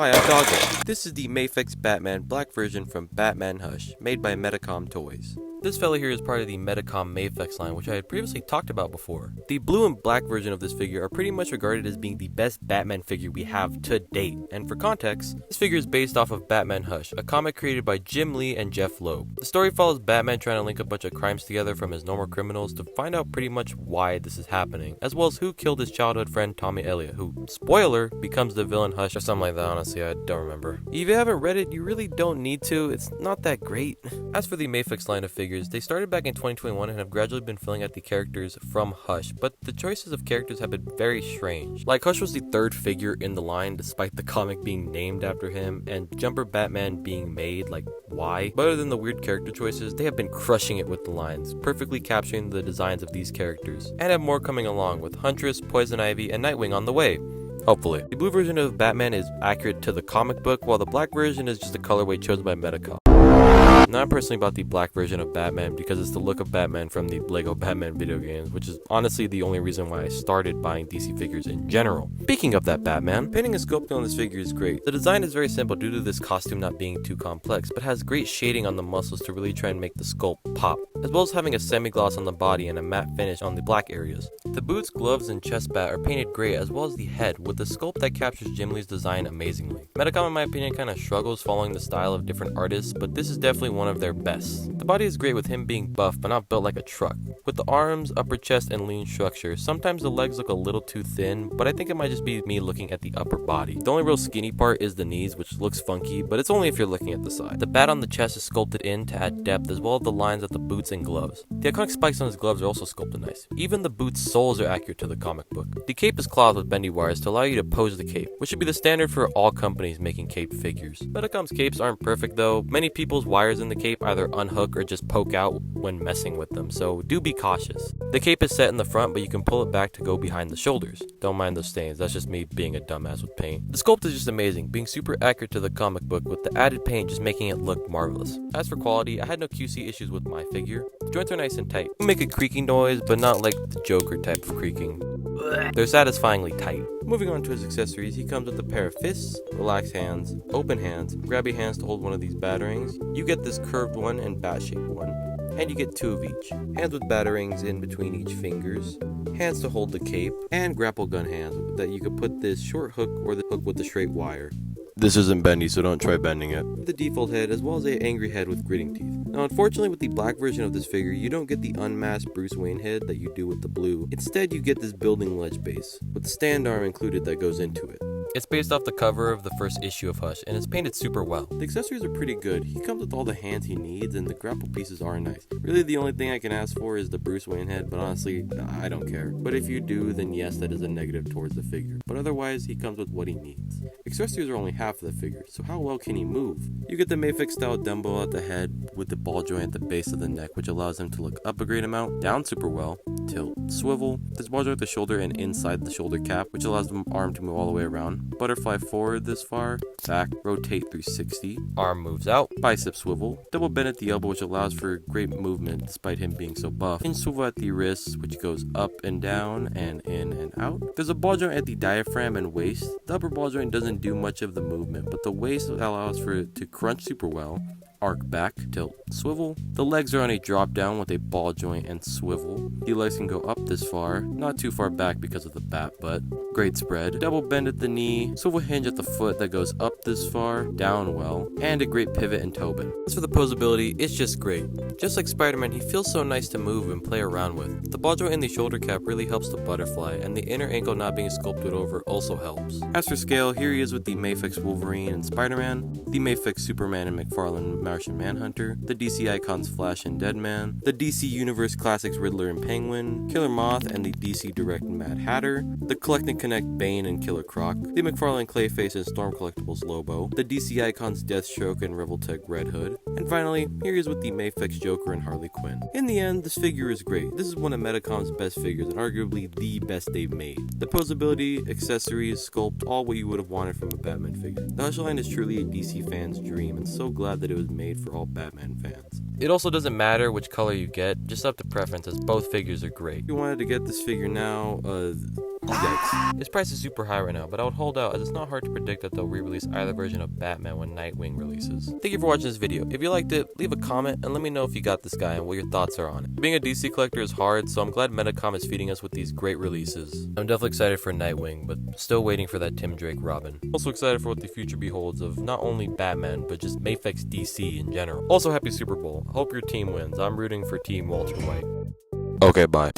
Hi, I'm Doggo. This is the Mafex Batman Black version from Batman Hush, made by Metacom Toys. This fella here is part of the Metacom Mafex line, which I had previously talked about before. The blue and black version of this figure are pretty much regarded as being the best Batman figure we have to date. And for context, this figure is based off of Batman Hush, a comic created by Jim Lee and Jeff Loeb. The story follows Batman trying to link a bunch of crimes together from his normal criminals to find out pretty much why this is happening, as well as who killed his childhood friend Tommy Elliott, who, spoiler, becomes the villain Hush or something like that. Honestly, I don't remember. If you haven't read it, you really don't need to. It's not that great. As for the Mafex line of figures, they started back in 2021 and have gradually been filling out the characters from Hush, but the choices of characters have been very strange. Like, Hush was the third figure in the line despite the comic being named after him, and Jumper Batman being made, like, why? But other than the weird character choices, they have been crushing it with the lines, perfectly capturing the designs of these characters, and have more coming along with Huntress, Poison Ivy, and Nightwing on the way. Hopefully. The blue version of Batman is accurate to the comic book, while the black version is just a colorway chosen by Metacom. Now, I'm personally about the black version of Batman because it's the look of Batman from the Lego Batman video games, which is honestly the only reason why I started buying DC figures in general. Speaking of that Batman, painting and sculpting on this figure is great. The design is very simple due to this costume not being too complex, but has great shading on the muscles to really try and make the sculpt pop, as well as having a semi-gloss on the body and a matte finish on the black areas. The boots, gloves, and chest bat are painted gray, as well as the head, with the sculpt that captures Jim Lee's design amazingly. Metacom, in my opinion, kind of struggles following the style of different artists, but this is definitely one of their best. The body is great with him being buff but not built like a truck. With the arms, upper chest, and lean structure, sometimes the legs look a little too thin, but I think it might just be me looking at the upper body. The only real skinny part is the knees, which looks funky, but it's only if you're looking at the side. The bat on the chest is sculpted in to add depth, as well as the lines at the boots and gloves. The iconic spikes on his gloves are also sculpted nice. Even the boots' soles are accurate to the comic book. The cape is cloth with bendy wires to allow you to pose the cape, which should be the standard for all companies making cape figures. Metacom's capes aren't perfect though. Many people's wires in the cape either unhook or just poke out when messing with them, so do be cautious. The cape is set in the front, but you can pull it back to go behind the shoulders. Don't mind those stains, that's just me being a dumbass with paint. The sculpt is just amazing, being super accurate to the comic book with the added paint just making it look marvelous. As for quality, I had no QC issues with my figure. The joints are nice and tight. They make a creaking noise, but not like the Joker type of creaking. They're satisfyingly tight. Moving on to his accessories, he comes with a pair of fists, relaxed hands, open hands, grabby hands to hold one of these batarangs. You get this curved one and bat-shaped one, and you get two of each. Hands with batarangs in between each fingers, hands to hold the cape, and grapple gun hands that you could put this short hook or the hook with the straight wire. This isn't bendy, so don't try bending it. The default head, as well as an angry head with gritting teeth. Now, unfortunately, with the black version of this figure, you don't get the unmasked Bruce Wayne head that you do with the blue. Instead, you get this building ledge base, with the stand arm included that goes into it. It's based off the cover of the first issue of Hush, and it's painted super well. The accessories are pretty good. He comes with all the hands he needs, and the grapple pieces are nice. Really, the only thing I can ask for is the Bruce Wayne head, but honestly, I don't care. But if you do, then yes, that is a negative towards the figure. But otherwise, he comes with what he needs. Accessories are only half of the figure, so how well can he move? You get the Mafex style dumbbell at the head with the ball joint at the base of the neck, which allows him to look up a great amount, down super well, tilt, swivel. There's ball joint at the shoulder and inside the shoulder cap, which allows the arm to move all the way around. Butterfly forward this far, back, rotate 360, arm moves out, bicep swivel, double bend at the elbow, which allows for great movement despite him being so buff, hinge swivel at the wrist, which goes up and down and in and out. There's a ball joint at the diaphragm and waist. The upper ball joint doesn't do much of the movement, but the waist allows for it to crunch super well. Arc back, tilt, swivel. The legs are on a drop down with a ball joint and swivel. The legs can go up this far, not too far back because of the bat butt. Great spread. Double bend at the knee, swivel hinge at the foot that goes up this far, down well, and a great pivot and toe bend. As for the posability, it's just great. Just like Spider-Man, he feels so nice to move and play around with. The ball joint in the shoulder cap really helps the butterfly, and the inner ankle not being sculpted over also helps. As for scale, here he is with the Mafex Wolverine and Spider-Man, the Mafex Superman and McFarlane Martian Manhunter, the DC Icons Flash and Deadman, the DC Universe Classics Riddler and Penguin, Killer Moth and the DC Direct Mad Hatter, the Collect and Connect Bane and Killer Croc, the McFarlane Clayface and Storm Collectibles Lobo, the DC Icons Deathstroke and Revoltech Red Hood, and finally, here he is with the Mafex Joker and Harley Quinn. In the end, this figure is great. This is one of Metacom's best figures and arguably the best they've made. The posability, accessories, sculpt, all what you would have wanted from a Batman figure. The Hush line is truly a DC fan's dream, and so glad that it was made for all Batman fans. It also doesn't matter which color you get, just up to preference as both figures are great. If you wanted to get this figure now, Yikes. Its price is super high right now, but I would hold out as it's not hard to predict that they'll re-release either version of Batman when Nightwing releases. Thank you for watching this video. If you liked it, leave a comment and let me know if you got this guy and what your thoughts are on it. Being a DC collector is hard, so I'm glad Medicom is feeding us with these great releases. I'm definitely excited for Nightwing, but still waiting for that Tim Drake Robin. Also excited for what the future beholds of not only Batman, but just Mafex DC in general. Also happy Super Bowl. Hope your team wins. I'm rooting for Team Walter White. Okay, bye.